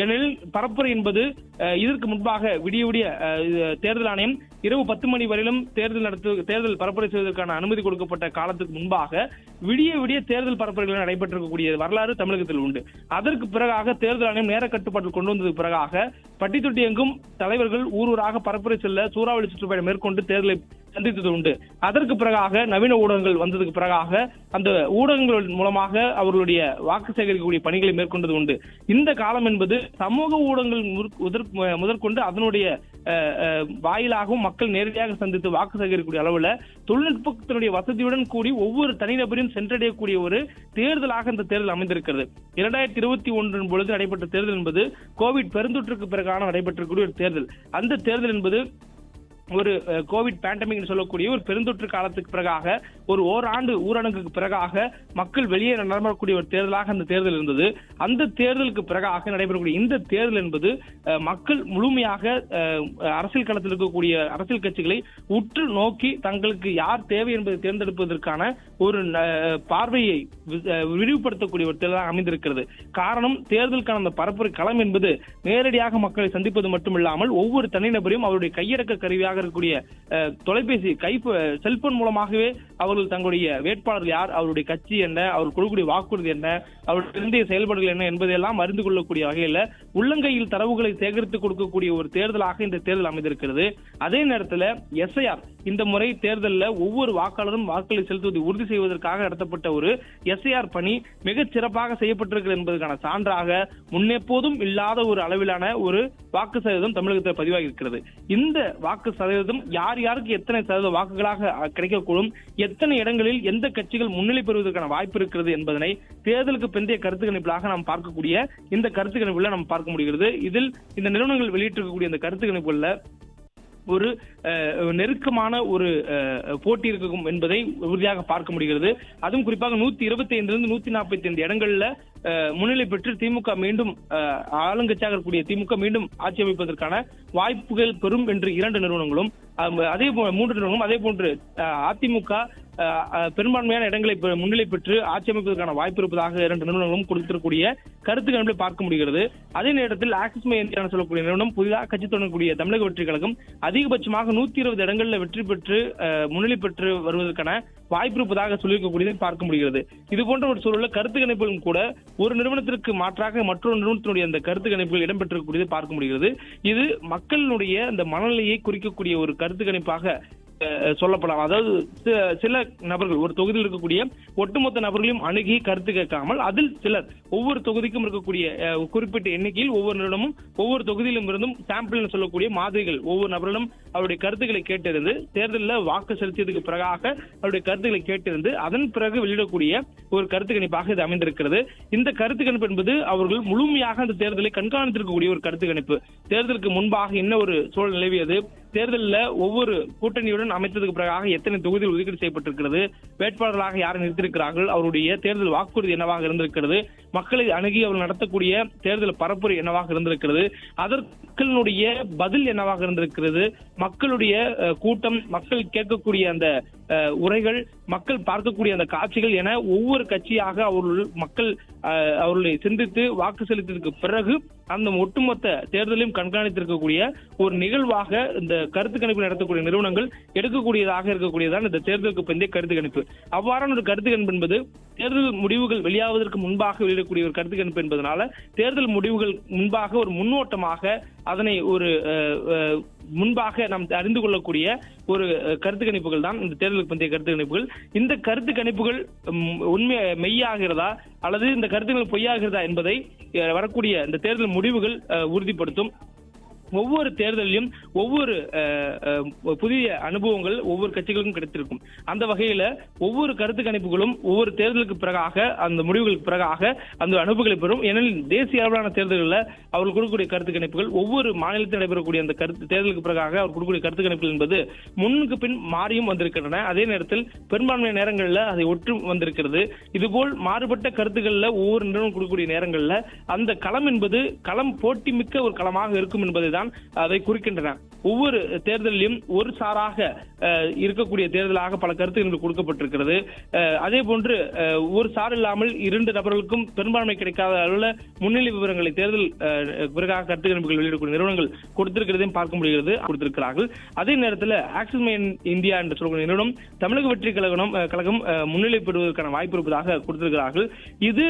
ஏனெனில் பரப்புரை என்பது இதற்கு முன்பாக விடிய தேர்தல் ஆணையம் இரவு 10 மணி வரையிலும் தேர்தல் பரப்புரை செய்வதற்கான அனுமதி கொடுக்கப்பட்ட காலத்துக்கு முன்பாக விடிய தேர்தல் பரப்புரைகள் நடைபெற்றிருக்கக்கூடிய வரலாறு தமிழகத்தில் உண்டு. அதற்கு பிறகாக தேர்தல் ஆணையம் நேர கட்டுப்பாட்டில் கொண்டு வந்ததுக்கு பிறகாக பட்டி தொட்டி எங்கும் தலைவர்கள் ஊராக பரப்புரை செல்ல சூறாவளி சுற்றுப்பயணம் மேற்கொண்டு தேர்தலை சந்தித்தது உண்டு. அதற்கு பிறகாக நவீன ஊடகங்கள் வந்ததுக்கு பிறகாக அந்த ஊடகங்கள் மூலமாக அவர்களுடைய வாக்கு சேகரிக்கக்கூடிய பணிகளை மேற்கொண்டது உண்டு. இந்த காலம் என்பது சமூக ஊடகங்கள் முதற்கொண்டு அதனுடைய வாயிலாகவும் மக்கள் நேரடியாக சந்தித்து வாக்கு சேகரிக்கக்கூடிய அளவுல தொழில்நுட்பத்தினுடைய வசதியுடன் கூடி ஒவ்வொரு தனிநபரையும் சென்றடையக்கூடிய ஒரு தேர்தலாக இந்த தேர்தல் அமைந்திருக்கிறது. 2021 பொழுது நடைபெற்ற தேர்தல் என்பது கோவிட் பெருந்தொற்றுக்கு பிறகான நடைபெற்றக்கூடிய ஒரு தேர்தல். அந்த தேர்தல் என்பது ஒரு கோவிட் பேண்டமிக் சொல்லக்கூடிய ஒரு பெருந்தொற்று காலத்துக்கு பிறகாக ஒரு ஓராண்டு ஊரடங்குக்கு பிறகாக மக்கள் வெளியே நடமாடக்கூடிய ஒரு தேர்தலாக அந்த தேர்தல் இருந்தது. அந்த தேர்தலுக்கு பிறகாக நடைபெறக்கூடிய இந்த தேர்தல் என்பது மக்கள் முழுமையாக அரசியல் களத்தில் இருக்கக்கூடிய அரசியல் கட்சிகளை உற்று நோக்கி தங்களுக்கு யார் தேவை என்பதை தேர்ந்தெடுப்பதற்கான ஒரு பார்வையை விரிவுபடுத்தக்கூடிய ஒரு தேர்தலாக அமைந்திருக்கிறது. காரணம், தேர்தலுக்கான அந்த பரப்புரை களம் என்பது நேரடியாக மக்களை சந்திப்பது மட்டுமில்லாமல் ஒவ்வொரு தனிநபரையும் அவருடைய கையடக்க கருவியாக இருக்கக்கூடிய தொலைபேசி செல்போன் மூலமாகவே அவர்கள் தங்களுடைய வேட்பாளர் யார், அவருடைய கட்சி என்ன, அவர் கொடுக்கக்கூடிய வாக்குறுதி என்ன, அவருடைய செயல்பாடுகள் என்ன என்பதையெல்லாம் அறிந்து கொள்ளக்கூடிய வகையில் உள்ளங்கையில் தரவுகளை சேகரித்து கொடுக்கக்கூடிய ஒரு தேர்தலாக இந்த தேர்தல் அமைந்திருக்கிறது. அதே நேரத்தில் SIR இந்த முறை தேர்தலில் ஒவ்வொரு வாக்காளரும் வாக்களை செலுத்துவதை உறுதி செய்வதற்காக நடத்தப்பட்ட ஒரு SIR பணி மிகச் சிறப்பாக செய்யப்பட்டிருக்கிறது என்பதற்கான சான்றாக முன்னெப்போதும் இல்லாத ஒரு அளவிலான ஒரு வாக்கு சதவீதம் தமிழகத்தில் பதிவாகி இருக்கிறது. இந்த வாக்கு சதவீதம் யார் யாருக்கு எத்தனை சதவீத வாக்குகளாக கிடைக்கக்கூடும், எத்தனை இடங்களில் எந்த கட்சிகள் முன்னிலை பெறுவதற்கான வாய்ப்பு இருக்கிறது என்பதனை தேர்தலுக்கு பிந்தைய கருத்து கணிப்பாக நாம் பார்க்கக்கூடிய இந்த கருத்து கணிப்புல நாம் பார்க்க முடிகிறது. இதில் இந்த நிறுவனங்கள் வெளியிட்டிருக்கக்கூடிய இந்த கருத்து கணிப்புல ஒரு நெருக்கமான ஒரு போட்டி இருக்கும் என்பதை உறுதியாக பார்க்க முடிகிறது. அதுவும் குறிப்பாக 125 145 இடங்கள்ல முன்னிலை பெற்று திமுக மீண்டும் ஆளுங்கட்சியாக இருக்கக்கூடிய திமுக மீண்டும் ஆட்சி அமைப்பதற்கான வாய்ப்புகள் பெறும் என்று 2 நிறுவனங்களும், அதே போல 3 நிறுவனங்களும், அதே போன்று அதிமுக பெரும்பான்மையான இடங்களை முன்னிலை பெற்று ஆட்சி அமைப்பதற்கான வாய்ப்பு இருப்பதாக 2 நிறுவனங்களும் கொடுத்திருக்கக்கூடிய கருத்து கணிப்பை பார்க்க முடிகிறது. அதே நேரத்தில் ஆக்சிஸ் மை இந்தியா சொல்லக்கூடிய நிறுவனம் புதிதாக கட்சி தொடங்கக்கூடிய தமிழக வெற்றி கழகம் அதிகபட்சமாக 120 இடங்களில் வெற்றி பெற்று முன்னிலை பெற்று வருவதற்கான வாய்ப்பு இருப்பதாக சொல்லியிருக்கக்கூடியதை பார்க்க முடிகிறது. இது போன்ற ஒரு சூழலில் கருத்து கணிப்புகளும் கூட ஒரு நிறுவனத்திற்கு மாற்றாக மற்றொரு நிறுவனத்தினுடைய அந்த கருத்து கணிப்புகள் இடம்பெற்றிருக்கக்கூடியதை பார்க்க முடிகிறது. இது மக்களுடைய அந்த மனநிலையை குறிக்கக்கூடிய ஒரு கருத்து கணிப்பாக சொல்லப்படலாம். அதாவது சில நபர்கள் ஒரு தொகுதியில் இருக்கக்கூடிய ஒட்டுமொத்த நபர்களையும் அணுகி கருத்து கேட்காமல் அதில் சிலர் ஒவ்வொரு தொகுதிக்கும் இருக்கக்கூடிய குறிப்பிட்ட எண்ணிக்கையில் ஒவ்வொரு நிறுவனமும் ஒவ்வொரு தொகுதியிலும் இருந்தும் சாம்பிள் சொல்லக்கூடிய மாதிரிகள் ஒவ்வொரு நபர்களும் அவருடைய கருத்துக்களை கேட்டிருந்து தேர்தலில் வாக்கு செலுத்தியதுக்கு பிறகாக அவருடைய கருத்துக்களை கேட்டிருந்து அதன் பிறகு வெளியிடக்கூடிய ஒரு கருத்து கணிப்பாக இது அமைந்திருக்கிறது. இந்த கருத்து கணிப்பு என்பது அவர்கள் முழுமையாக அந்த தேர்தலை கண்காணித்திருக்கக்கூடிய ஒரு கருத்து கணிப்பு. தேர்தலுக்கு முன்பாக என்ன ஒரு சூழல் நிலவியது, தேர்தலில் ஒவ்வொரு கூட்டணியுடன் அமைத்ததுக்கு பிறகாக எத்தனை தொகுதிகள் ஒதுக்கீடு செய்யப்பட்டிருக்கிறது, வேட்பாளர்களாக யாரை நிறுத்தியிருக்கிறார்கள், அவருடைய தேர்தல் வாக்குறுதி என்னவாக இருந்திருக்கிறது, மக்களை அணுகி அவர்கள் நடத்தக்கூடிய தேர்தல் பரப்புரை என்னவாக இருந்திருக்கிறது, அதற்குடைய பதில் என்னவாக இருந்திருக்கிறது, மக்களுடைய கூட்டம், மக்கள் கேட்கக்கூடிய அந்த உரைகள், மக்கள் பார்க்கக்கூடிய அந்த காட்சிகள் என ஒவ்வொரு கட்சியாக அவர்களை சிந்தித்து வாக்கு செலுத்தியதற்கு பிறகு அந்த ஒட்டுமொத்த தேர்தலையும் கண்காணித்திருக்கக்கூடிய ஒரு நிகழ்வாக இந்த கருத்து கணிப்பு நடத்தக்கூடிய நிறுவனங்கள் எடுக்கக்கூடியதாக இருக்கக்கூடியதான் இந்த தேர்தலுக்கு பிந்தைய கருத்து கணிப்பு. அவ்வாறான ஒரு கருத்து கணிப்பு என்பது தேர்தல் முடிவுகள் வெளியாவதற்கு முன்பாக வெளியிடக்கூடிய ஒரு கருத்து கணிப்பு என்பதனால தேர்தல் முடிவுகள் முன்பாக ஒரு முன்னோட்டமாக அதனை ஒரு முன்பாக நாம் அறிந்து கொள்ளக்கூடிய ஒரு கருத்து கணிப்புகள் தான் இந்த தேர்தலுக்கு பிந்தைய கருத்து கணிப்புகள். இந்த கருத்து கணிப்புகள் உண்மை மெய்யாகிறதா அல்லது இந்த கருத்துக்கள் பொய்யாகிறதா என்பதை வரக்கூடிய இந்த தேர்தல் முடிவுகள் உறுதிப்படுத்தும். ஒவ்வொரு தேர்தலிலும் ஒவ்வொரு புதிய அனுபவங்கள் ஒவ்வொரு கட்சிகளுக்கும் கிடைத்திருக்கும். அந்த வகையில ஒவ்வொரு கருத்து கணிப்புகளும் ஒவ்வொரு தேர்தலுக்கு பிறகாக அந்த முடிவுகளுக்கு பிறகாக அந்த அனுபவங்களை பெறும். ஏனெனில் தேசிய அளவிலான தேர்தல்களில் அவர்கள் கொடுக்கக்கூடிய கருத்து கணிப்புகள் ஒவ்வொரு மாநிலத்தில் நடைபெறக்கூடிய அந்த தேர்தலுக்கு பிறகாக அவர் கொடுக்கக்கூடிய கருத்து கணிப்புகள் என்பது முன்னுக்கு பின் மாறியும் வந்திருக்கின்றன. அதே நேரத்தில் பெரும்பான்மையான நேரங்களில் அதை ஒற்று வந்திருக்கிறது. இதுபோல் மாறுபட்ட கருத்துக்களில் ஒவ்வொரு நிறுவனம் கொடுக்கக்கூடிய நேரங்களில் அந்த களம் என்பது களம் போட்டி மிக்க ஒரு களமாக இருக்கும் என்பதை தான் அதை குறிக்கின்றன. ஒவ்வொரு தேர்தலிலும் ஒரு சாராக இருக்கக்கூடிய தேர்தலாக பல கருத்துக்கள் கொடுக்கப்பட்டிருக்கிறது. அதே போன்று ஒரு சார் இல்லாமல் 2 நபர்களுக்கும் பெரும்பான்மை கிடைக்காத அளவில் முன்னிலை விவரங்களை தேர்தல் பிறகாக கருத்து கணிப்புகள் வெளியிடக்கூடிய நிறுவனங்கள் கொடுத்திருக்கிறதையும் பார்க்க முடிகிறது கொடுத்திருக்கிறார்கள். அதே நேரத்தில் ஆக்சிஸ் இந்தியா என்று சொல்லக்கூடிய நிறுவனம் தமிழக வெற்றி கழகம் முன்னிலை பெறுவதற்கான வாய்ப்பு இருப்பதாக கொடுத்திருக்கிறார்கள். இது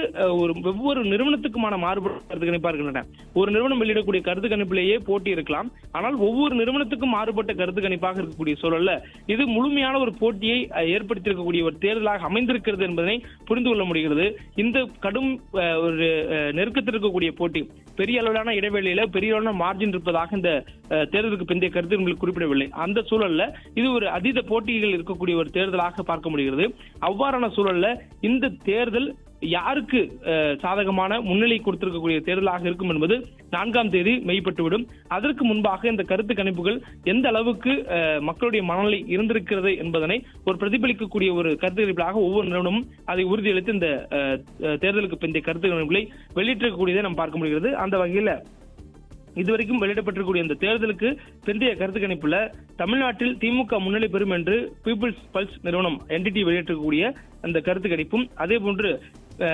ஒவ்வொரு நிறுவனத்துக்குமான மாறுபட்ட கருத்து கணிப்பா இருக்கின்றன. ஒரு நிறுவனம் வெளியிடக்கூடிய கருத்து கணிப்பிலேயே போட்டி இருக்கலாம். ஆனால் ஒவ்வொரு நிறுவனத்துக்கும் மாறுபட்ட கருத்து கணிப்பாக இருக்கக்கூடிய சூழல்ல இது முழுமையான ஒரு போட்டியை ஏற்படுத்தியிருக்கக்கூடிய ஒரு தேர்தலாக அமைந்திருக்கிறது என்பதனை புரிந்து கொள்ள முடிகிறது. இந்த கடும் ஒரு நெருக்கத்தில் இருக்கக்கூடிய போட்டி பெரிய அளவிலான இடைவெளியில பெரிய அளவிலான மார்ஜின் இருப்பதாக இந்த தேர்தலுக்கு பிந்தைய கருத்து குறிப்பிடவில்லை. அந்த சூழல்ல இது ஒரு அதீத போட்டிகள் இருக்கக்கூடிய ஒரு தேர்தலாக பார்க்க முடிகிறது. அவ்வாறான சூழல்ல இந்த தேர்தல் யாருக்கு சாதகமான முன்னிலை கொடுத்திருக்கக்கூடிய தேர்தலாக இருக்கும் என்பது 4ஆம் தேதி மெய்ப்பட்டுவிடும். அதற்கு முன்பாக இந்த கருத்து கணிப்புகள் எந்த அளவுக்கு மக்களுடைய மனநிலை இருந்திருக்கிறது என்பதனை ஒரு பிரதிபலிக்கக்கூடிய ஒரு கருத்து கணிப்பாக ஒவ்வொரு நிறுவனமும் அதை உறுதியளித்து இந்த தேர்தலுக்கு பிந்தைய கருத்து கணிப்புகளை வெளியிட்டிருக்கக்கூடியதை நாம் பார்க்க முடிகிறது. அந்த வகையில் இதுவரைக்கும் வெளியிடப்பட்டிருக்கூடிய இந்த தேர்தலுக்கு பிந்தைய கருத்து கணிப்புல தமிழ்நாட்டில் திமுக முன்னிலை பெறும் என்று பீப்புள்ஸ் பல்ஸ் நிறுவனம் என்டிடி வெளியிட்டிருக்கக்கூடிய அந்த கருத்து கணிப்பும், அதே போன்று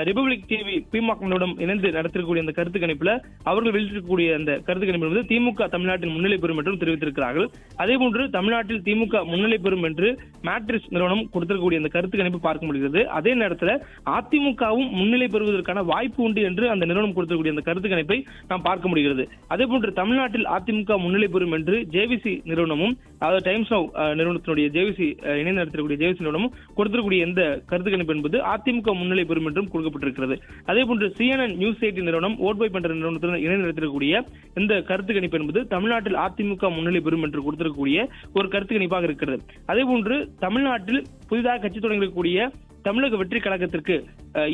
ரிபப்ளிக் டிவி பிமாக் நிறுவனம் இணைந்து நடத்திருக்கக்கூடிய அந்த கருத்து கணிப்புல அவர்கள் வெளியிட்டிருக்கக்கூடிய அந்த கருத்து கணிப்பு திமுக தமிழ்நாட்டில் முன்னிலை பெறும் என்றும் தெரிவித்திருக்கிறார்கள். அதே போன்று தமிழ்நாட்டில் திமுக முன்னிலை பெறும் என்று மேட்ரிக்ஸ் நிறுவனம் கொடுத்திருக்கக்கூடிய அந்த கருத்து கணிப்பு பார்க்க முடிகிறது. அதே நேரத்தில் அதிமுகவும் முன்னிலை பெறுவதற்கான வாய்ப்பு உண்டு என்று அந்த நிறுவனம் கொடுத்திருக்கக்கூடிய அந்த கருத்து கணிப்பை நாம் பார்க்க முடிகிறது. அதே போன்று தமிழ்நாட்டில் அதிமுக முன்னிலை பெறும் என்று ஜேவிசி நிறுவனமும், அதாவது டைம்ஸ் நவ் நிறுவனத்தினுடைய ஜேவிசி இணைந்து நடத்தக்கூடிய ஜேவிசி நிறுவனமும் கொடுத்திருக்கக்கூடிய இந்த கருத்து கணிப்பு என்பது அதிமுக முன்னிலை பெறும் என்றும் கொடுக்கப்பட்டிருக்கிறது. அதே போன்று CNN நியூஸ் 18 நிறுவனம் ஓட்பை பண்ற நிறுவனத்துடன் இணைந்து நடத்திருக்கக்கூடிய இந்த கருத்து கணிப்பு என்பது தமிழ்நாட்டில் அதிமுக முன்னிலை பெறும் என்று கொடுத்திருக்கக்கூடிய ஒரு கருத்து கணிப்பாக இருக்கிறது. அதே போன்று தமிழ்நாட்டில் புதிதாக கட்சி தொடங்கக்கூடிய தமிழக வெற்றி கழகத்திற்கு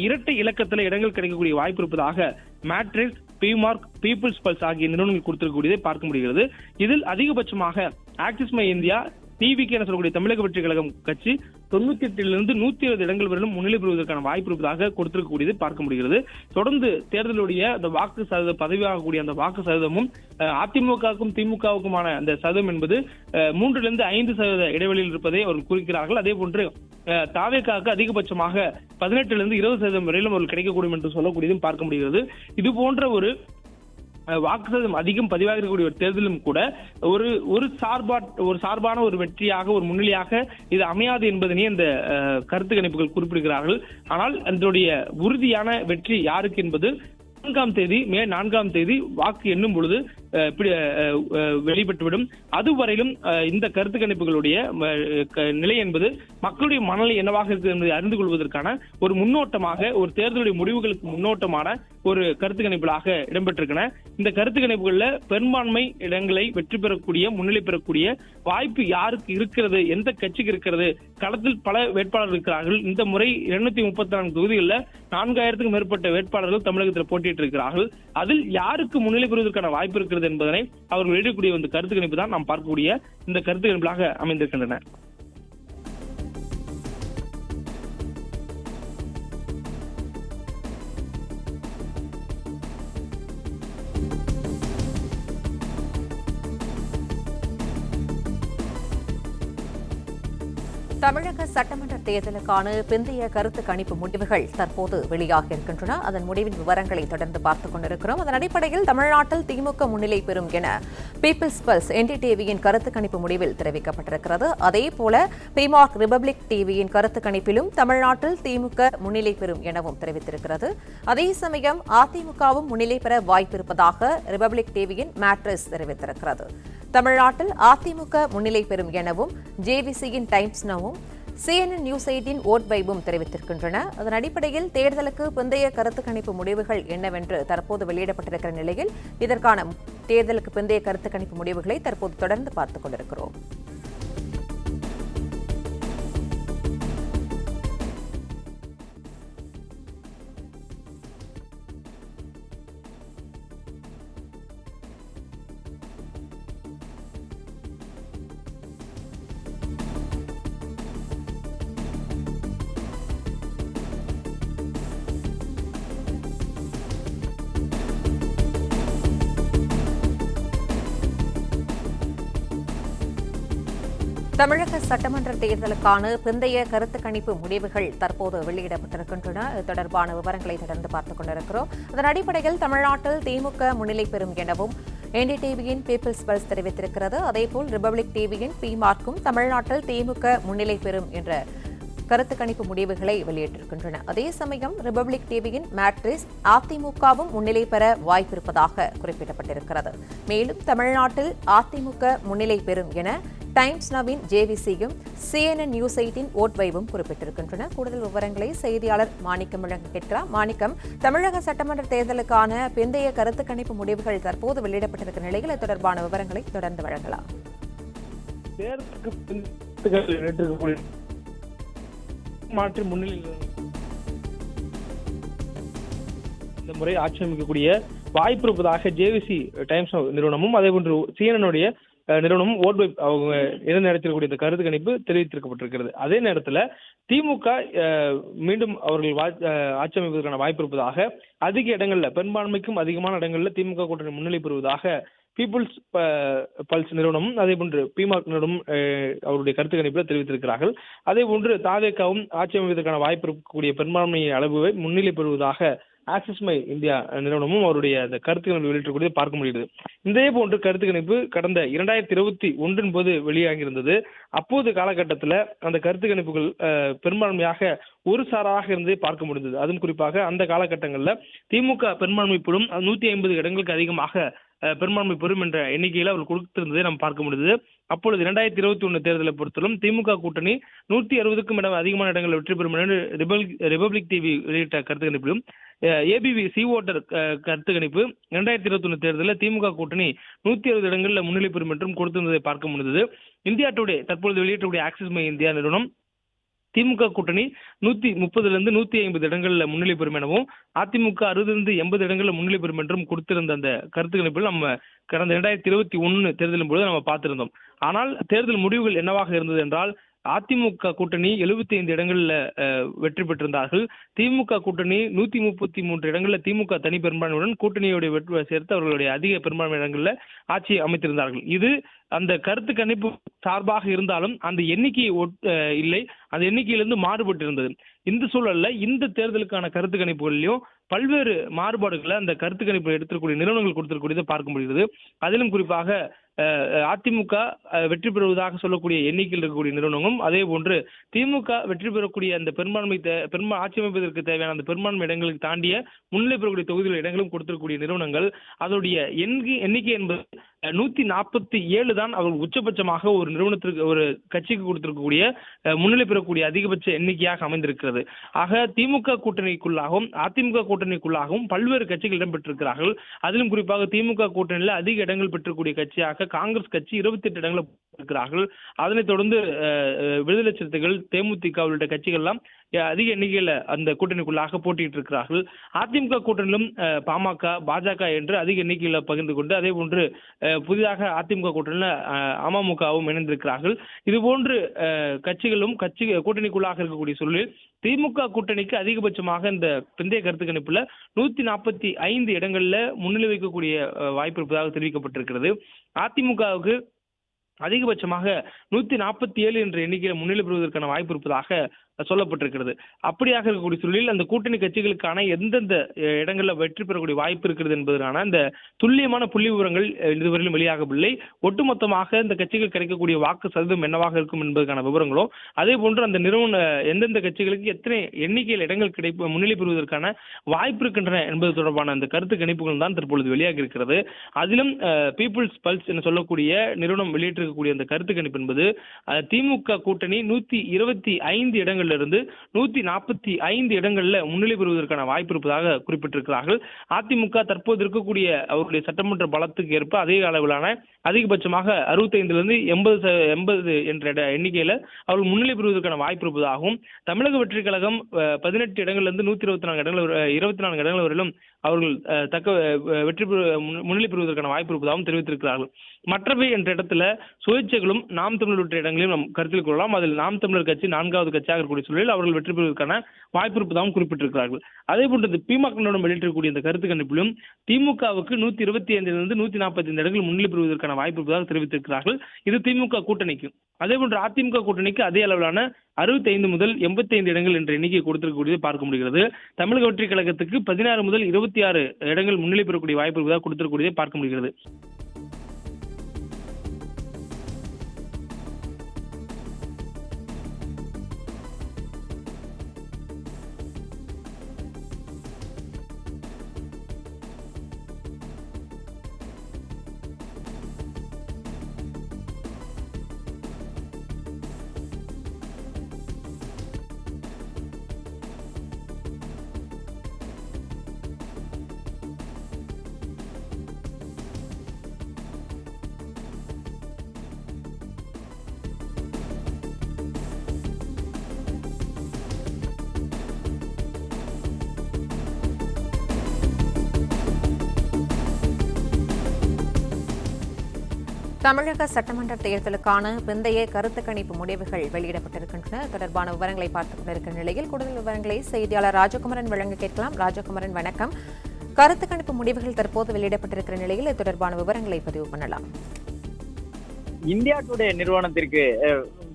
இரட்டை இலக்கத்தில் இடங்கள் கிடைக்கக்கூடிய வாய்ப்பு இருப்பதாக மேட்ரிக்ஸ், பிமார்க், பீப்புள்ஸ் பல்ஸ் ஆகிய நிறுவனங்கள் கொடுத்திருக்கக்கூடியதை பார்க்க முடிகிறது. இதில் அதிகபட்சமாக ஆக்சிஸ் இந்தியா, டிவிக்கு என சொல்லக்கூடிய தமிழக வெற்றி கழகம் கட்சி 98 120 இடங்கள் வரையிலும் முன்னிலை பெறுவதற்கான வாய்ப்பு இருப்பதாக கொடுத்திருக்கக்கூடியது பார்க்க முடிகிறது. தொடர்ந்து தேர்தலுடைய அந்த வாக்கு சதவீத பதிவாகக்கூடிய அந்த வாக்கு சதவீதமும் அதிமுகவுக்கும் திமுகவுக்குமான அந்த சதவீதம் என்பது 3-5% இடைவெளியில் இருப்பதை அவர்கள் குறிக்கிறார்கள். அதே போன்று தாவேக்காவுக்கு அதிகபட்சமாக 18-20% வரையிலும் அவர்கள் கிடைக்கக்கூடும் என்று சொல்லக்கூடியதும் பார்க்க முடிகிறது. இது போன்ற ஒரு வாக்கு சதவீதம் அதிகம் பதிவாக இருக்கக்கூடிய ஒரு தேர்தலும் கூட ஒரு சார்பான ஒரு வெற்றியாக ஒரு முன்னிலையாக இது அமையாது என்பதனை இந்த கருத்து கணிப்புகள் குறிப்பிடுகிறார்கள். ஆனால் அதனுடைய உறுதியான வெற்றி யாருக்கு என்பது மே 4ஆம் தேதி வாக்கு எண்ணும் பொழுது வெளிப்பட்டுவிடும். அதுவரையிலும் இந்த கருத்து கணிப்புகளுடைய நிலை என்பது மக்களுடைய மனநிலை என்னவாக இருக்குது என்பதை அறிந்து கொள்வதற்கான ஒரு முன்னோட்டமாக, ஒரு தேர்தலுடைய முடிவுகளுக்கு முன்னோட்டமான ஒரு கருத்து கணிப்புகளாக இடம்பெற்றிருக்கின்றன. இந்த கருத்து கணிப்புகள்ல பெரும்பான்மை இடங்களை வெற்றி பெறக்கூடிய, முன்னிலை பெறக்கூடிய வாய்ப்பு யாருக்கு இருக்கிறது, எந்த கட்சிக்கு இருக்கிறது, களத்தில் பல வேட்பாளர்கள் இருக்கிறார்கள். இந்த முறை 234 தொகுதிகளில் 4000க்கும் மேற்பட்ட வேட்பாளர்கள் தமிழகத்தில் போட்டியிட்டு இருக்கிறார்கள். அதில் யாருக்கு முன்னிலை பெறுவதற்கான வாய்ப்பு இருக்கிறது என்பதனை அவர்கள் வெளியிடக்கூடிய இந்த கருத்து கணிப்பு தான் நாம் பார்க்கக்கூடிய இந்த கருத்து கணிப்புகளாக அமைந்திருக்கின்றன. தமிழக சட்டமன்ற தேர்தலுக்கான பிந்தைய கருத்து கணிப்பு முடிவுகள் தற்போது வெளியாக இருக்கின்றன. அதன் முடிவின் விவரங்களை தொடர்ந்து பார்த்துக் கொண்டிருக்கிறோம். அதன் அடிப்படையில் தமிழ்நாட்டில் திமுக முன்னிலை பெறும் என பீப்புள்ஸ் பல்ஸ் என்டிடிவியின் கருத்து கணிப்பு முடிவில் தெரிவிக்கப்பட்டிருக்கிறது. அதேபோல பிமார்க் ரிபப்ளிக் டிவியின் கருத்து கணிப்பிலும் தமிழ்நாட்டில் திமுக முன்னிலை பெறும் எனவும் தெரிவித்திருக்கிறது. அதே சமயம் அதிமுகவும் முன்னிலை பெற வாய்ப்பிருப்பதாக ரிபப்ளிக் டிவியின் மேட்ரிக்ஸ் தெரிவித்திருக்கிறது. தமிழ்நாட்டில் அதிமுக முன்னிலை பெறும் எனவும் ஜேவிசியின் டைம்ஸ் நவும் CNN நியூஸ் 18 ஓட் வைபும் தெரிவித்திருக்கின்றன. அதன் அடிப்படையில் தேர்தலுக்கு பிந்தைய கருத்து கணிப்பு முடிவுகள் என்னவென்று தற்போது வெளியிடப்பட்டிருக்கிற நிலையில் இதற்கான தேர்தலுக்கு பிந்தைய கருத்து கணிப்பு முடிவுகளை தற்போது தொடர்ந்து பார்த்துக் கொண்டிருக்கிறோம். தமிழக சட்டமன்ற தேர்தலுக்கான பிந்தைய கருத்து கணிப்பு முடிவுகள் தற்போது வெளியிடப்பட்டிருக்கின்றன. இது தொடர்பான விவரங்களை தொடர்ந்து பார்த்துக் கொண்டிருக்கிறோம். அதன் அடிப்படையில் தமிழ்நாட்டில் திமுக முன்னிலை பெறும் எனவும் என்டிடிவியின் பீப்பிள்ஸ் பல்ஸ் தெரிவித்திருக்கிறது. அதேபோல் ரிபப்ளிக் டிவியின் பிமார்க்கும் தமிழ்நாட்டில் திமுக முன்னிலை பெறும் என்ற கருத்து கணிப்பு முடிவுகளை வெளியிட்டிருக்கின்றன. அதே சமயம் ரிபப்ளிக் டிவியின் மேட்ரிஸ் அதிமுகவும் முன்னிலை பெற வாய்ப்பிருப்பதாக குறிப்பிடப்பட்டிருக்கிறது. மேலும் தமிழ்நாட்டில் அதிமுக முன்னிலை பெறும் என டைம்ஸ் நவின் ஜேவிசியும் CNN நியூஸ் 8 ஓட்வைவும் குறிப்பிட்டிருக்கின்றன. கூடுதல் விவரங்களை செய்தியாளர் மாணிக்கம் வழங்க கேட்கிறார். மாணிக்கம், தமிழக சட்டமன்ற தேர்தலுக்கான பிந்தைய கருத்து கணிப்பு முடிவுகள் தற்போது வெளியிடப்பட்டிருக்கிற நிலையில் இது தொடர்பான விவரங்களை தொடர்ந்து வழங்கலாம். மாற்றி முன்னிலையில் இந்த முறை ஆட்சி அமைக்கக்கூடிய வாய்ப்பு இருப்பதாக ஜேவிசி டைம்ஸ் நிறுவனமும் அதேபோன்று CNN நிறுவனமும் ஓட்வை அவங்க இணைந்து நடத்தக்கூடிய இந்த கருத்து கணிப்பு தெரிவித்திருக்கப்பட்டிருக்கிறது. அதே நேரத்தில் திமுக மீண்டும் அவர்கள் ஆட்சி அமைப்பதற்கான வாய்ப்பு இருப்பதாக அதிக இடங்கள்ல பெரும்பான்மைக்கும் அதிகமான இடங்கள்ல திமுக கூட்டணி முன்னிலை பெறுவதாக பீப்புள்ஸ் பல்ஸ் நிறுவனமும் அதேபோன்று பிமார்க் நிறுவனம் அவருடைய கருத்து கணிப்பில் தெரிவித்திருக்கிறார்கள். அதேபோன்று தாவேகாவும் ஆட்சி அமைப்பதற்கான வாய்ப்பு இருக்கக்கூடிய பெரும்பான்மை அளவை முன்னிலை பெறுவதாக ஆக்சிஸ் மை இந்தியா நிறுவனமும் அவருடைய அந்த கருத்து கணிப்பு வெளியிட்டக்கூடிய பார்க்க முடியுது. இதே போன்று கருத்து கணிப்பு கடந்த 2021 போது வெளியாகியிருந்தது. அப்போது காலகட்டத்தில் அந்த கருத்து கணிப்புகள் பெரும்பான்மையாக ஒரு சாராக இருந்தே பார்க்க முடிந்தது. அதுவும் குறிப்பாக அந்த காலகட்டங்களில் திமுக பெரும்பான்மை பெறும் 150 இடங்களுக்கு அதிகமாக பெரும்பான்மை பெறும் என்ற எண்ணிக்கையில் அவர் கொடுத்திருந்ததை நாம் பார்க்க முடிந்தது. அப்பொழுது 2021 தேர்தலை பொறுத்தவரை திமுக கூட்டணி 160க்கும் அதிகமான இடங்களில் வெற்றி பெறும் என ரிபப்ளிக் டிவி வெளியிட்ட கருத்து கணிப்பிலும் ஏபிவி சி ஓட்டர் கருத்து கணிப்பு 2021 தேர்தலில் திமுக கூட்டணி 160 இடங்களில் முன்னிலை பெறும் என்றும் கொடுத்திருந்ததை பார்க்க முடிந்தது. இந்தியா டுடே தற்பொழுது வெளியிட்டக்கூடிய ஆக்சிஸ் மை இந்தியா நிறுவனம் திமுக கூட்டணி 130 150 இடங்களில் முன்னிலை பெறும் எனவும் அதிமுக 60 80 இடங்களில் முன்னிலை பெறும் என்றும் கொடுத்திருந்த அந்த கருத்து கணிப்பில் நம்ம கடந்த 2021 தேர்தலின் பொழுது நம்ம பார்த்திருந்தோம். ஆனால் தேர்தல் முடிவுகள் என்னவாக இருந்தது என்றால் அதிமுக கூட்டணி 75 இடங்களில் வெற்றி பெற்றிருந்தார்கள். திமுக கூட்டணி 133 இடங்களில் திமுக தனி பெரும்பான்மையுடன் கூட்டணியோட வெற்றி சேர்த்து அவர்களுடைய அதிக பெரும்பான்மை இடங்களில் ஆட்சி அமைத்திருந்தார்கள். இது அந்த கருத்து கணிப்பு சார்பாக இருந்தாலும் அந்த எண்ணிக்கை இல்லை, அந்த எண்ணிக்கையிலிருந்து மாறுபட்டு இருந்தது. இந்த சூழல்ல இந்த தேர்தலுக்கான கருத்து கணிப்புகளிலும் பல்வேறு மாறுபாடுகளை அந்த கருத்து கணிப்பு எடுத்துக்கூடிய நிறுவனங்கள் கொடுத்திருக்கூடியதை பார்க்க முடிகிறது. அதிலும் குறிப்பாக அதிமுக வெற்றி பெறுவதாக சொல்லக்கூடிய எண்ணிக்கையில் இருக்கக்கூடிய நிறுவனங்களும் அதே போன்று திமுக வெற்றி பெறக்கூடிய அந்த ஆட்சி அமைப்பதற்கு தேவையான அந்த பெரும்பான்மை இடங்களுக்கு தாண்டிய முன்னிலை பெறக்கூடிய தொகுதிகள் இடங்களும் கொடுத்திருக்கக்கூடிய நிறுவனங்கள் அதனுடைய எண்ணிக்கை என்பது 147 தான் அவர்கள் உச்சபட்சமாக ஒரு நிறுவனத்திற்கு ஒரு கட்சிக்கு கொடுத்திருக்கக்கூடிய முன்னிலை பெறக்கூடிய அதிகபட்ச எண்ணிக்கையாக அமைந்திருக்கிறது. ஆக திமுக கூட்டணிக்குள்ளாகவும் அதிமுக கூட்டணிக்குள்ளாகவும் பல்வேறு கட்சிகள் இடம்பெற்றிருக்கிறார்கள். அதிலும் குறிப்பாக திமுக கூட்டணியில் அதிக இடங்கள் பெற்றக்கூடிய கட்சியாக காங்கிரஸ் கட்சி 28 இடங்களை இருக்கிறார்கள். அதனைத் தொடர்ந்து விடுதலை சிறுத்தைகள், தேமுதிக உள்ளிட்ட கட்சிகள் எல்லாம் அதிக எண்ணிக்கையில அந்த கூட்டணிக்குள்ளாக போட்டியிட்டு இருக்கிறார்கள். அதிமுக கூட்டணியிலும் பாமக, பாஜக என்று அதிக எண்ணிக்கையில பகிர்ந்து கொண்டு அதே போன்று புதிதாக அதிமுக கூட்டணியில் அமமுகவும் இணைந்திருக்கிறார்கள். இதுபோன்று கட்சிகளும் கூட்டணிக்குள்ளாக இருக்கக்கூடிய சூழலில் திமுக கூட்டணிக்கு அதிகபட்சமாக இந்த பிந்தைய கருத்து கணிப்புல 145 இடங்கள்ல முன்னிலை வைக்கக்கூடிய வாய்ப்பு இருப்பதாக தெரிவிக்கப்பட்டிருக்கிறது. அதிமுகவுக்கு அதிகபட்சமாக 147 என்ற எண்ணிக்கையில் முன்னிலை பெறுவதற்கான வாய்ப்பு இருப்பதாக சொல்லப்பட்டிருக்கிறது. அப்படியாக இருக்கக்கூடிய சூழலில் அந்த கூட்டணி கட்சிகளுக்கான எந்தெந்த இடங்களில் வெற்றி பெறக்கூடிய வாய்ப்பு இருக்கிறது என்பதற்கான அந்த துல்லியமான புள்ளி விவரங்கள் இதுவரையிலும் வெளியாகவில்லை. ஒட்டுமொத்தமாக இந்த கட்சிகள் கிடைக்கக்கூடிய வாக்கு சதவீதம் என்னவாக இருக்கும் என்பதற்கான விவரங்களும் அதே போன்று அந்த நிறுவன எந்தெந்த கட்சிகளுக்கு எத்தனை எண்ணிக்கையில் இடங்கள் முன்னிலை பெறுவதற்கான வாய்ப்பு இருக்கின்றன என்பது தொடர்பான அந்த கருத்து கணிப்புகள் தான் தற்பொழுது வெளியாகி இருக்கிறது. அதிலும் பீப்புள்ஸ் பல்ஸ் என சொல்லக்கூடிய நிறுவனம் வெளியிட்டிருக்கக்கூடிய அந்த கருத்து கணிப்பு என்பது திமுக கூட்டணி 125 இடங்கள் இருந்து 145 இடங்கள்ல முன்னிலை பெறுவதற்கான வாய்ப்பு இருப்பதாக குறிப்பிட்டிருக்கிறார்கள். அதிமுக தற்போது இருக்கக்கூடிய அவருடைய சட்டமன்ற பலத்துக்கு ஏற்ப அதே அளவிலான அதிகபட்சமாக 65 80 என்ற எண்ணிக்கையில அவர்கள் முன்னிலை பெறுவதற்கான வாய்ப்பு இருப்பதாகவும் தமிழக வெற்றி கழகம் 18 இடங்கள்ல இருந்து 124 இடங்கள் 24 இடங்கள் வரையிலும் அவர்கள் வெற்றி முன்னிலை பெறுவதற்கான வாய்ப்பு இருப்பதாகவும் தெரிவித்திருக்கிறார்கள். மற்றவை என்ற இடத்துல சுயேட்சைகளும் நாம் தமிழர் உள்ள இடங்களையும் நாம் கருத்தில் கொள்ளலாம். அதில் நாம் தமிழர் கட்சி 4வது கட்சியாக இருக்கக்கூடிய சூழலில் அவர்கள் வெற்றி பெறுவதற்கான வாய்ப்பு இருப்பதாகவும் குறிப்பிட்டிருக்கிறார்கள். அதே போன்று பிமகனுடன் வெளியிட்டிருக்கக்கூடிய இந்த கருத்து கணிப்பிலும் திமுகவுக்கு 125 145 இடங்கள் முன்னிலை பெறுவதற்கான வாய்ப்பு இருப்பதாக தெரிவித்திருக்கிறார்கள். இது திமுக கூட்டணிக்கு. அதே போன்று அதிமுக கூட்டணிக்கு அதே அளவிலான 65 முதல் 85 இடங்கள் என்ற எண்ணிக்கை கொடுத்திருக்கக்கூடியதை பார்க்க முடிகிறது. தமிழக வெற்றி கழகத்துக்கு 16 முதல் 26 இடங்கள் முன்னிலை பெறக்கூடிய வாய்ப்பு இருப்பதாக கொடுத்திருக்கக்கூடியதை பார்க்க முடிகிறது. தமிழக சட்டமன்ற தேர்தலுக்கான பிந்தைய கருத்து கணிப்பு முடிவுகள் வெளியிடப்பட்டிருக்கின்றன. தொடர்பான விவரங்களை பார்த்துக் கொண்டிருக்கிற நிலையில் கூடுதல் விவரங்களை செய்தியாளர் ராஜகுமரன் வழங்க கேட்கலாம். ராஜகுமரன், வணக்கம். கருத்து கணிப்பு முடிவுகள் தற்போது வெளியிடப்பட்டிருக்கிற நிலையில் இது தொடர்பான விவரங்களை பதிவு பண்ணலாம். இந்தியா டுடே நிறுவனத்திற்கு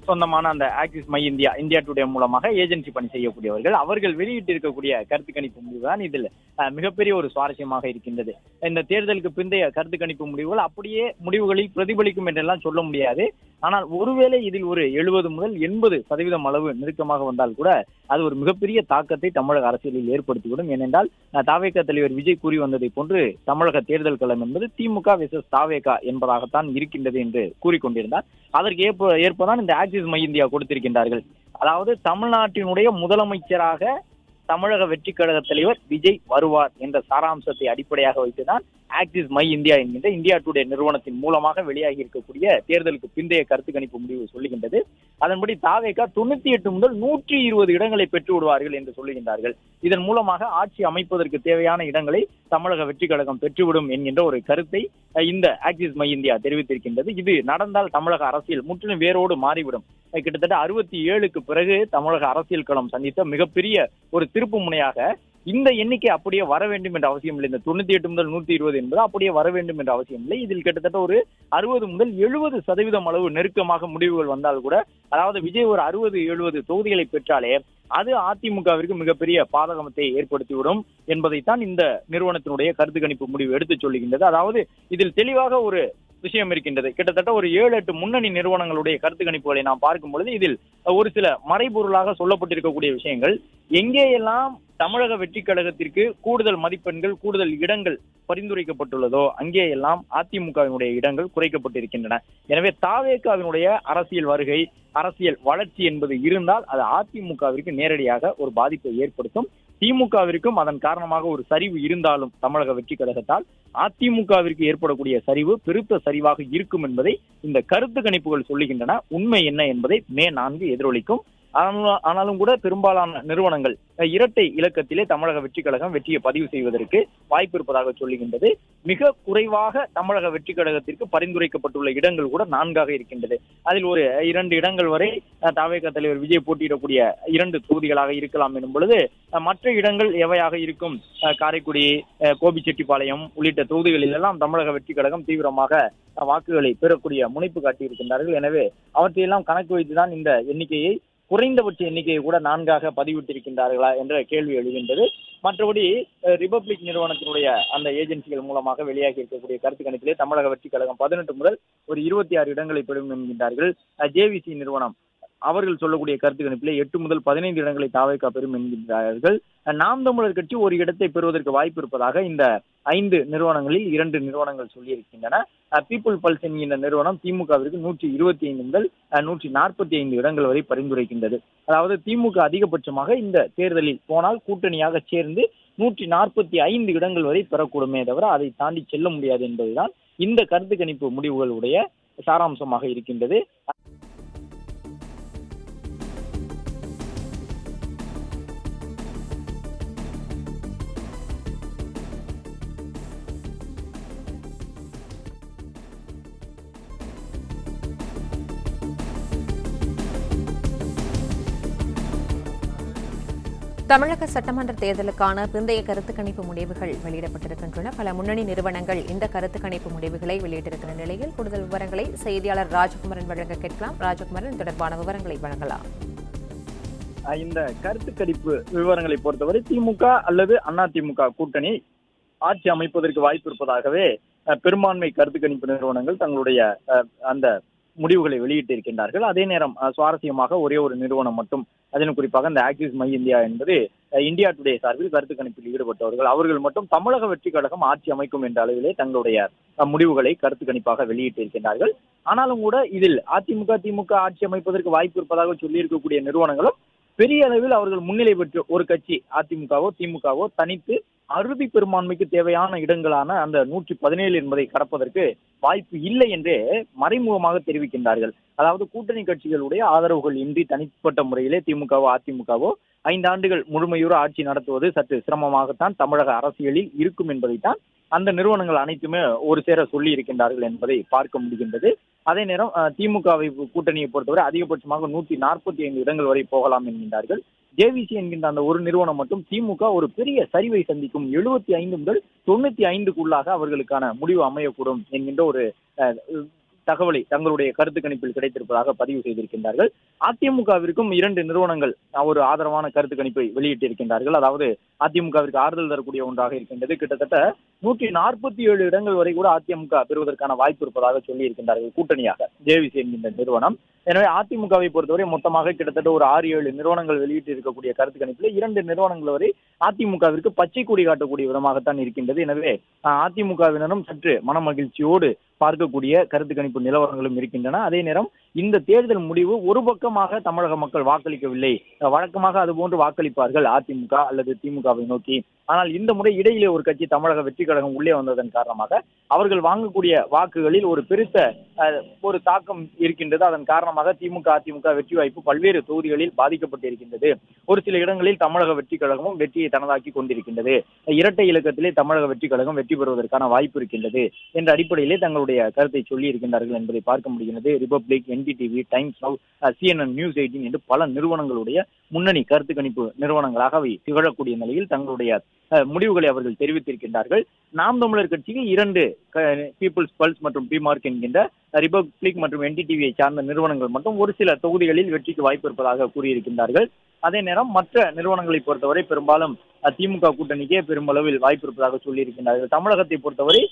சொந்தமான அந்த ஆக்சிஸ் மை இந்தியா டுடே மூலமாக ஏஜென்சி பணி செய்யக்கூடியவர்கள் அவர்கள் வெளியிட்டு இருக்கக்கூடிய கருத்து கணிப்பு முடிவு தான் இதில் மிகப்பெரிய ஒரு சுவாரஸ்யமாக இருக்கின்றது. இந்த தேர்தலுக்கு பிந்தைய கருத்து கணிப்பு முடிவுகள் அப்படியே முடிவுகளில் பிரதிபலிக்கும் என்றெல்லாம் சொல்ல முடியாது. ஆனால் ஒருவேளை இதில் ஒரு 70 முதல் 80% அளவு நெருக்கமாக வந்தால் கூட அது ஒரு மிகப்பெரிய தாக்கத்தை தமிழக அரசியலில் ஏற்படுத்திவிடும். ஏனென்றால் தாவேகா தலைவர் விஜய் கூறி வந்ததை போன்று தமிழக தேர்தல் களம் என்பது திமுக வெர்சஸ் தாவேகா என்பதாகத்தான் இருக்கின்றது என்று கூறிக்கொண்டிருந்தார். அதற்கு ஏற்பதான் இந்த ஆக்சிஸ் மை இந்தியா கொடுத்திருக்கின்றார்கள். அதாவது தமிழ்நாட்டினுடைய முதலமைச்சராக தமிழக வெற்றி கழக தலைவர் விஜய் வருவார் என்ற சாராம்சத்தை அடிப்படையாக வைத்துதான் ஆக்சிஸ் மை இந்தியா என்கின்ற இந்தியா டுடே நிறுவனத்தின் மூலமாக வெளியாகி இருக்கக்கூடிய தேர்தலுக்கு பிந்தைய கருத்து கணிப்பு முடிவு சொல்லுகின்றது. அதன்படி தாவேகா 98 முதல் 120 இடங்களை பெற்று விடுவார்கள் என்று சொல்லுகின்றார்கள். இதன் மூலமாக ஆட்சி அமைப்பதற்கு தேவையான இடங்களை தமிழக வெற்றி கழகம் பெற்றுவிடும் என்கின்ற ஒரு கருத்தை இந்த ஆக்சிஸ் மை இந்தியா தெரிவித்திருக்கின்றது. இது நடந்தால் தமிழக அரசியல் முற்றிலும் வேரோடு மாறிவிடும். கிட்டத்தட்ட 67க்கு பிறகு தமிழக அரசியல் களம் சந்தித்த மிகப்பெரிய ஒரு திருப்பு முனையாக இந்த எண்ணிக்கை அப்படியே வர வேண்டும் என்ற அவசியம் இல்லை. இந்த 98 முதல் 120 என்பது அப்படியே வர வேண்டும் என்ற அவசியம் இல்லை. இதில் கிட்டத்தட்ட ஒரு 60 முதல் 70% அளவு நெருக்கமாக முடிவுகள் வந்தால் கூட, அதாவது விஜய் ஒரு 60-70 தொகுதிகளை பெற்றாலே அது அதிமுகவிற்கு மிகப்பெரிய பாதகத்தை ஏற்படுத்திவிடும் என்பதைத்தான் இந்த நிறுவனத்தினுடைய கருத்து கணிப்பு முடிவு எடுத்துச் சொல்லுகின்றது. அதாவது இதில் தெளிவாக ஒரு விஷயம் இருக்கின்றது. கிட்டத்தட்ட ஒரு 7-8 முன்னணி நிறுவனங்களுடைய கருத்து கணிப்புகளை நாம் பார்க்கும் பொழுது இதில் ஒரு சில மறைபொருளாக சொல்லப்பட்டிருக்கக்கூடிய விஷயங்கள், எங்கேயெல்லாம் தமிழக வெற்றி கழகத்திற்கு கூடுதல் மதிப்பெண்கள் கூடுதல் இடங்கள் பரிந்துரைக்கப்பட்டுள்ளதோ அங்கேயெல்லாம் அதிமுகவினுடைய இடங்கள் குறைக்கப்பட்டிருக்கின்றன. எனவே தாவேகாவினுடைய அரசியல் வருகை அரசியல் வளர்ச்சி என்பது இருந்தால் அது அதிமுகவிற்கு நேரடியாக ஒரு பாதிப்பை ஏற்படுத்தும். திமுகவிற்கும் அதன் காரணமாக ஒரு சரிவு இருந்தாலும் தமிழக வெற்றி கழகத்தால் அதிமுகவிற்கு ஏற்படக்கூடிய சரிவு பெருத்த சரிவாக இருக்கும் என்பதை இந்த கருத்து கணிப்புகள் சொல்லுகின்றன. உண்மை என்ன என்பதை மே 4 எதிரொலிக்கும். ஆனாலும் கூட பெரும்பாலான நிறுவனங்கள் இரட்டை இலக்கத்திலே தமிழக வெற்றி கழகம் வெற்றியை பதிவு செய்வதற்கு வாய்ப்பு இருப்பதாக சொல்லுகின்றது. மிக குறைவாக தமிழக வெற்றி கழகத்திற்கு பரிந்துரைக்கப்பட்டுள்ள இடங்கள் கூட 4ஆக இருக்கின்றது. அதில் ஒரு 2 இடங்கள் வரை தாவேகா தலைவர் விஜய் போட்டியிடக்கூடிய 2 தொகுதிகளாக இருக்கலாம் எனும் பொழுது மற்ற இடங்கள் எவையாக இருக்கும்? காரைக்குடி, கோபிச்செட்டிப்பாளையம் உள்ளிட்ட தொகுதிகளில் எல்லாம் தமிழக வெற்றி கழகம் தீவிரமாக வாக்குகளை பெறக்கூடிய முனைப்பு காட்டியிருக்கின்றார்கள். எனவே அவற்றையெல்லாம் கணக்கு வைத்துதான் இந்த எண்ணிக்கையை குறைந்தபட்ச எண்ணிக்கையை கூட 4ஆக பதிவிட்டிருக்கின்றார்களா என்ற கேள்வி எழுகின்றது. மற்றபடி ரிபப்ளிக் நிறுவனத்தினுடைய அந்த ஏஜென்சிகள் மூலமாக வெளியாகி இருக்கக்கூடிய கருத்து கணிப்பிலே தமிழக வெற்றி கழகம் 18 முதல் ஒரு 26 இடங்களை பெறும் என்கின்றார்கள். ஜேவிசி நிறுவனம் அவர்கள் சொல்லக்கூடிய கருத்து கணிப்பிலே 8 முதல் 15 இடங்களை தாவேகா பெறும் என்கின்றார்கள். நாம் தமிழர் கட்சி ஒரு இடத்தை பெறுவதற்கு வாய்ப்பு இருப்பதாக இந்த 5 நிறுவனங்களில் 2 நிறுவனங்கள் சொல்லியிருக்கின்றன. பீப்புள் பல்ஸ் என்கின்ற நிறுவனம் திமுகவிற்கு 125 முதல் 145 இடங்கள் வரை பரிந்துரைக்கின்றது. அதாவது திமுக அதிகபட்சமாக இந்த தேர்தலில் போனால் கூட்டணியாக சேர்ந்து 145 இடங்கள் வரை பெறக்கூடுமே தவிர அதை தாண்டி செல்ல முடியாது என்பதுதான் இந்த கருத்து கணிப்பு முடிவுகளுடைய சாராம்சமாக இருக்கின்றது. தமிழக சட்டமன்ற தேர்தலுக்கான பிந்தைய கருத்து கணிப்பு முடிவுகள் வெளியிடப்பட்டிருக்கின்றன. பல முன்னணி நிறுவனங்கள் இந்த கருத்து கணிப்பு முடிவுகளை வெளியிட்டிருக்கிற நிலையில் கூடுதல் விவரங்களை செய்தியாளர் ராஜகுமரன் வழங்க கேட்கலாம். ராஜகுமரன், தொடர்பான விவரங்களை வழங்கலாம். இந்த கருத்து கணிப்பு விவரங்களை பொறுத்தவரை திமுக அல்லது அதிமுக கூட்டணி ஆட்சி அமைப்பதற்கு வாய்ப்பு இருப்பதாகவே பெரும்பான்மை கருத்து கணிப்பு நிறுவனங்கள் தங்களுடைய அந்த முடிவுகளை வெளியிட்டிருக்கின்றார்கள். அதே நேரம் சுவாரஸ்யமாக ஒரே ஒரு நிறுவனம் மட்டும், அதிலும் குறிப்பாக இந்த ஆக்சிஸ் மை இந்தியா என்பது இந்தியா டுடே சார்பில் கருத்து கணிப்பில் ஈடுபட்டவர்கள், அவர்கள் மட்டும் தமிழக வெற்றி கழகம் ஆட்சி அமைக்கும் என்ற அளவிலே தங்களுடைய முடிவுகளை கருத்து கணிப்பாக வெளியிட்டிருக்கின்றார்கள். ஆனாலும் கூட இதில் அதிமுக திமுக ஆட்சி அமைப்பதற்கு வாய்ப்பு இருப்பதாக சொல்லியிருக்கக்கூடிய நிறுவனங்களும் பெரிய அளவில் அவர்கள் முன்னிலை பெற்று ஒரு கட்சி அதிமுகவோ திமுகவோ தனித்து அறுதி பெரும்பான்மைக்கு தேவையான இடங்களான அந்த 117 என்பதை கடப்பதற்கு வாய்ப்பு இல்லை என்றே மறைமுகமாக தெரிவிக்கின்றார்கள். அதாவது கூட்டணி கட்சிகளுடைய ஆதரவுகள் இன்றி தனிப்பட்ட முறையிலே திமுகவோ அதிமுகவோ 5 ஆண்டுகள் முழுமையுற ஆட்சி நடத்துவது சற்று சிரமமாகத்தான் தமிழக அரசியலில் இருக்கும் என்பதைத்தான் அந்த நிறுவனங்கள் அனைத்துமே ஒரு சேர சொல்லி இருக்கின்றார்கள் என்பதை பார்க்க முடிகின்றது. அதே நேரம் திமுகவை கூட்டணியை பொறுத்தவரை அதிகபட்சமாக 145 இடங்கள் வரை போகலாம் என்கின்றார்கள். ஜேவிசி என்கின்ற அந்த ஒரு நிறுவனம் மட்டும் திமுக ஒரு பெரிய சரிவை சந்திக்கும் 75 முதல் 95க்குள்ளாக அவர்களுக்கான முடிவு அமையக்கூடும் என்கின்ற ஒரு தகவலை தங்களுடைய கருத்து கணிப்பில் கிடைத்திருப்பதாக பதிவு செய்திருக்கின்றார்கள். அதிமுகவிற்கும் 2 நிறுவனங்கள் ஒரு ஆதரவான கருத்து கணிப்பை வெளியிட்டிருக்கின்றார்கள். அதாவது அதிமுகவிற்கு ஆறுதல் தரக்கூடிய ஒன்றாக இருக்கின்றது. கிட்டத்தட்ட 147 இடங்கள் வரை கூட அதிமுக பெறுவதற்கான வாய்ப்பு இருப்பதாக சொல்லி இருக்கின்றார்கள் கூட்டணியாக ஜேவிசி என்கின்ற நிறுவனம். எனவே அதிமுகவை பொறுத்தவரை மொத்தமாக கிட்டத்தட்ட ஒரு 6-7 நிறுவனங்கள் வெளியிட்டு இருக்கக்கூடிய கருத்து கணிப்பில் 2 நிறுவனங்கள் வரை அதிமுகவிற்கு பச்சை கொடி காட்டக்கூடிய விதமாகத்தான் இருக்கின்றது. எனவே அதிமுகவினரும் சற்று மனமகிழ்ச்சியோடு பார்க்கக்கூடிய கருத்து கணிப்பு நிலவரங்களும் இருக்கின்றன. அதே நேரம் இந்த தேர்தல் முடிவு ஒரு பக்கமாக தமிழக மக்கள் வாக்களிக்கவில்லை. வழக்கமாக அதுபோன்று வாக்களிப்பார்கள் அதிமுக அல்லது திமுகவை நோக்கி. ஆனால் இந்த முறை இடையிலே ஒரு கட்சி தமிழக வெற்றி கழகம் உள்ளே வந்ததன் காரணமாக அவர்கள் வாங்கக்கூடிய வாக்குகளில் ஒரு பெருத்த ஒரு தாக்கம் இருக்கின்றது. அதன் காரணமாக திமுக அதிமுக வெற்றி வாய்ப்பு பல்வேறு தொகுதிகளில் பாதிக்கப்பட்டிருக்கின்றது. ஒரு சில இடங்களில் தமிழக வெற்றி கழகமும் வெற்றியை தனதாக்கி கொண்டிருக்கின்றது. இரட்டை இலக்கத்திலே தமிழக வெற்றி கழகம் வெற்றி பெறுவதற்கான வாய்ப்பு இருக்கின்றது என்ற அடிப்படையிலே தங்களுடைய கருத்தை சொல்லி இருக்கின்றார்கள் என்பதை பார்க்க முடிகிறது. Republic, NDTV, times now, CNN news 18 என்று பல நிறுவனங்களுடைய முன்னணி கருத்து கணிப்பு நிறுவனங்களாக அவை திகழக்கூடிய நிலையில் தங்களுடைய முடிவுகளை அவர்கள் தெரிவித்திருக்கின்றார்கள். நாம் தமிழர் கட்சிக்கு 2 பீப்புள்ஸ் பல்ஸ் மற்றும் பிமார்க் என்கின்ற ரிபப்ளிக் மற்றும் NDTV சார்ந்த நிறுவனங்கள் மட்டும் ஒரு சில தொகுதிகளில் வெற்றிக்கு வாய்ப்பு இருப்பதாக கூறியிருக்கின்றார்கள். அதே நேரம் மற்ற நிறுவனங்களை பொறுத்தவரை பெரும்பாலும் திமுக கூட்டணிக்கே பெருமளவில் வாய்ப்பு இருப்பதாக சொல்லியிருக்கின்றார்கள். தமிழகத்தை பொறுத்தவரை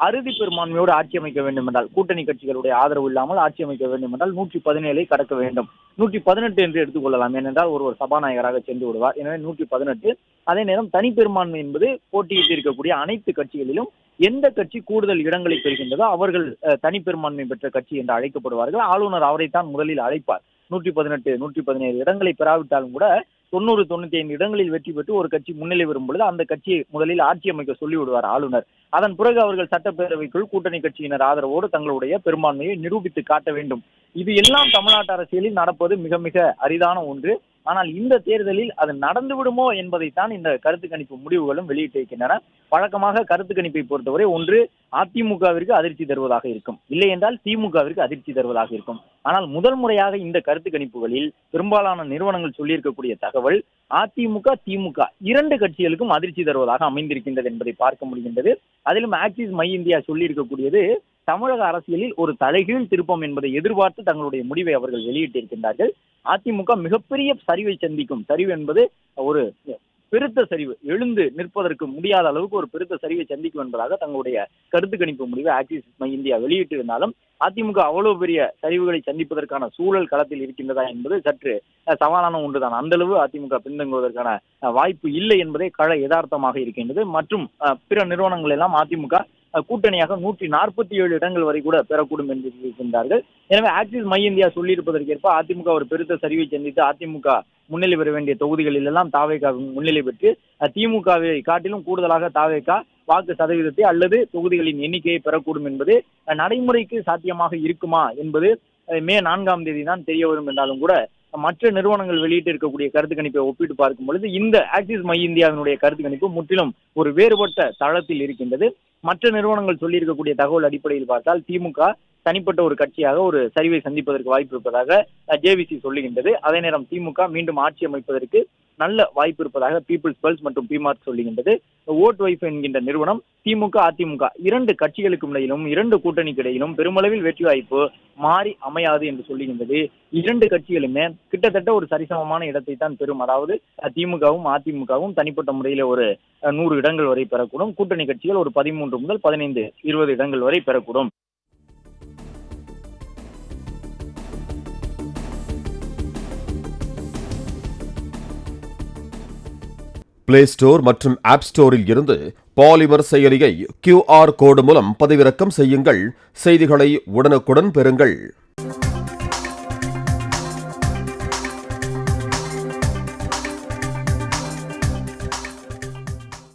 அறுதி பெரும்பான்மையோடு ஆட்சி அமைக்க வேண்டும் என்றால், கூட்டணி கட்சிகளுடைய ஆதரவு இல்லாமல் ஆட்சி அமைக்க வேண்டும் என்றால் 117 கடக்க வேண்டும். 118 என்று எடுத்துக்கொள்ளலாம். ஏனென்றால் ஒருவர் சபாநாயகராக சென்று விடுவார். எனவே 118. அதே நேரம் தனி பெரும்பான்மை என்பது போட்டியிட்டு இருக்கக்கூடிய அனைத்து கட்சிகளிலும் எந்த கட்சி கூடுதல் இடங்களை பெறுகின்றதோ அவர்கள் தனி பெரும்பான்மை பெற்ற கட்சி என்று அழைக்கப்படுவார்கள். ஆளுநர் அவரைத்தான் முதலில் அழைப்பார். 118, 117 இடங்களை பெறாவிட்டாலும் கூட 90, 95 இடங்களில் வெற்றி பெற்று ஒரு கட்சி முன்னிலை வரும் பொழுது அந்த கட்சியை முதலில் ஆட்சி அமைக்க சொல்லிவிடுவார் ஆளுநர். அதன் பிறகு அவர்கள் சட்டப்பேரவைக்குள் கூட்டணி கட்சியினர் ஆதரவோடு தங்களுடைய பெரும்பான்மையை நிரூபித்து காட்ட வேண்டும். இது எல்லாம் தமிழ்நாட்டு அரசியலில் நடப்பது மிக மிக அரிதான ஒன்று. ஆனால் இந்த தேர்தலில் அது நடந்து விடுமோ என்பதைத்தான் இந்த கருத்து கணிப்பு முடிவுகளும் வெளியிட்டிருக்கின்றன. வழக்கமாக கருத்து கணிப்பை பொறுத்தவரை ஒன்று அதிமுகவிற்கு அதிர்ச்சி தருவதாக இருக்கும், இல்லை என்றால் திமுகவிற்கு அதிர்ச்சி தருவதாக இருக்கும். ஆனால் முதல் முறையாக இந்த கருத்து கணிப்புகளில் பெரும்பாலான நிறுவனங்கள் சொல்லியிருக்கக்கூடிய தகவல் அதிமுக திமுக 2 கட்சிகளுக்கும் அதிர்ச்சி தருவதாக அமைந்திருக்கின்றது என்பதை பார்க்க முடிகின்றது. அதிலும் ஆக்சிஸ் மை இந்தியா சொல்லியிருக்கக்கூடியது தமிழக அரசியலில் ஒரு தலைகீழ் திருப்பம் என்பதை எதிர்பார்த்து தங்களுடைய முடிவை அவர்கள் வெளியிட்டிருக்கின்றார்கள். அதிமுக மிகப்பெரிய சரிவை சந்திக்கும். சரிவு என்பது ஒரு பெருத்த சரிவு, எழுந்து நிற்பதற்கு முடியாத அளவுக்கு ஒரு பெருத்த சரிவை சந்திக்கும் என்பதாக தங்களுடைய கருத்து கணிப்பு முடிவை ஆக்சிஸ் மை இந்தியா வெளியிட்டிருந்தாலும் அதிமுக அவ்வளவு பெரிய சரிவுகளை சந்திப்பதற்கான சூழல் களத்தில் இருக்கின்றதா என்பது சற்று சவாலான ஒன்றுதான். அந்த அளவு அதிமுக பின்தங்குவதற்கான வாய்ப்பு இல்லை என்பதே கள யதார்த்தமாக இருக்கின்றது. மற்றும் பிற நிறுவனங்கள் எல்லாம் அதிமுக கூட்டணியாக 147 இடங்கள் வரை கூட பெறக்கூடும் என்று இருக்கின்றார்கள். எனவே ஆக்சிஸ் மை இந்தியா சொல்லியிருப்பதற்கேற்ப அதிமுக ஒரு பெருத்த சரிவை சந்தித்து அதிமுக முன்னிலை பெற வேண்டிய தொகுதிகளில் எல்லாம் தாவேகா முன்னிலை பெற்று திமுகவை காட்டிலும் கூடுதலாக தாவேகா வாக்கு சதவீதத்தை அல்லது தொகுதிகளின் எண்ணிக்கையை பெறக்கூடும் என்பது நடைமுறைக்கு சாத்தியமாக இருக்குமா என்பது மே 4ஆம் தேதி தான் தெரிய வரும் என்றாலும் கூட மற்ற நிறுவனங்கள் வெளியிட்டு இருக்கக்கூடிய கருத்து கணிப்பை ஒப்பிட்டு பார்க்கும் பொழுது இந்த ஆக்சிஸ் மை இந்தியாவினுடைய கருத்து கணிப்பு முற்றிலும் ஒரு வேறுபட்ட தளத்தில் இருக்கின்றது. மற்ற நிறுவனங்கள் சொல்லியிருக்கக்கூடிய தகவல் அடிப்படையில் பார்த்தால் திமுக தனிப்பட்ட ஒரு கட்சியாக ஒரு சரிவை சந்திப்பதற்கு வாய்ப்பு இருப்பதாக ஜேவிசி சொல்லுகின்றது. அதே நேரம் திமுக மீண்டும் ஆட்சி அமைப்பதற்கு நல்ல வாய்ப்பு இருப்பதாக பீப்புள்ஸ் பல்ஸ் மற்றும் பிமார்க் சொல்லுகின்றது. ஓட் வைஃப் என்கின்ற நிறுவனம் திமுக அதிமுக 2 கட்சிகளுக்கும் இடையிலும் 2 கூட்டணிக்கு இடையிலும் பெருமளவில் வெற்றி வாய்ப்பு மாறி அமையாது என்று சொல்லுகின்றது. 2 கட்சிகளுமே கிட்டத்தட்ட ஒரு சரிசமமான இடத்தை தான் பெறும். அதாவது திமுகவும் அதிமுகவும் தனிப்பட்ட முறையில ஒரு 100 இடங்கள் வரை பெறக்கூடும். கூட்டணி கட்சிகள் ஒரு 13 முதல் 15, 20 இடங்கள் வரை பெறக்கூடும். பிளே ஸ்டோர் மற்றும் ஆப் ஸ்டோரில் இருந்து பாலிமர் செயலியை QR கோடு மூலம் பதிவிறக்கம் செய்யுங்கள். செய்திகளை உடனுக்குடன் பெறுங்கள்.